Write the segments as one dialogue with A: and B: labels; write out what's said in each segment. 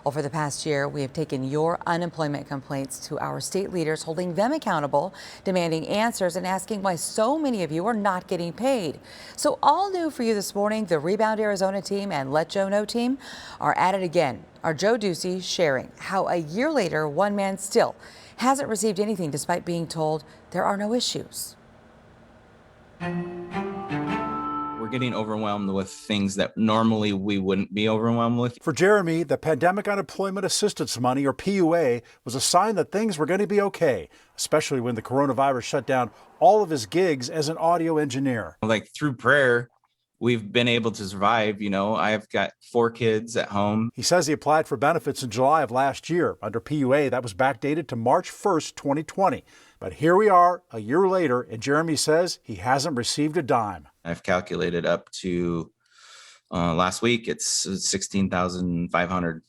A: Over the past year, we have taken your unemployment complaints to our state leaders, holding them accountable, demanding answers, and asking why so many of you are not getting paid. So all new for you this morning, the Rebound Arizona team and Let Joe Know team are at it again. Our Joe Ducey sharing how a year later, one man still hasn't received anything despite being told there are no issues.
B: We're getting overwhelmed with things that normally we wouldn't be overwhelmed with.
C: For Jeremy, the Pandemic Unemployment Assistance Money, or PUA, was a sign that things were going to be okay, especially when the coronavirus shut down all of his gigs as an audio engineer.
B: Like through prayer, we've been able to survive. You know, I've got 4 kids at home.
C: He says he applied for benefits in July of last year. Under PUA, that was backdated to March 1st, 2020. But here we are a year later, and Jeremy says he hasn't received a dime.
B: I've calculated up to last week, it's 16,500.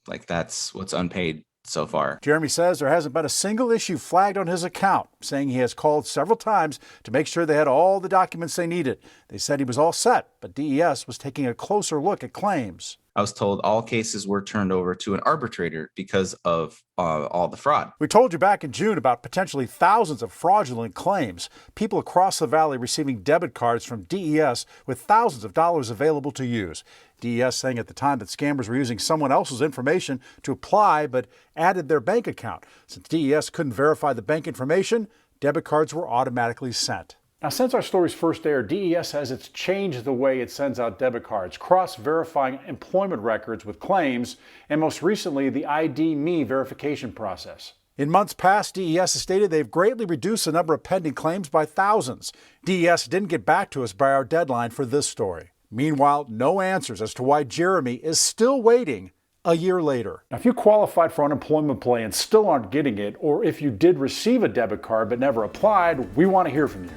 B: Like that's what's unpaid so far.
C: Jeremy says there hasn't been a single issue flagged on his account, saying he has called several times to make sure they had all the documents they needed. They said he was all set, but DES was taking a closer look at claims.
B: I was told all cases were turned over to an arbitrator because of all the fraud.
C: We told you back in June about potentially thousands of fraudulent claims, people across the valley receiving debit cards from DES with thousands of dollars available to use. DES saying at the time that scammers were using someone else's information to apply but added their bank account. Since DES couldn't verify the bank information, debit cards were automatically sent. Now, since our stories first aired, DES says it's changed the way it sends out debit cards, cross-verifying employment records with claims, and most recently, the ID.me verification process. In months past, DES has stated they've greatly reduced the number of pending claims by thousands. DES didn't get back to us by our deadline for this story. Meanwhile, no answers as to why Jeremy is still waiting a year later. Now, if you qualified for unemployment pay and still aren't getting it, or if you did receive a debit card but never applied, we want to hear from you.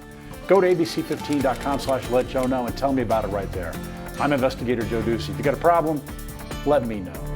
C: Go to abc15.com/letjoeknow and tell me about it right there. I'm investigator Joe Ducey. If you got a problem, let me know.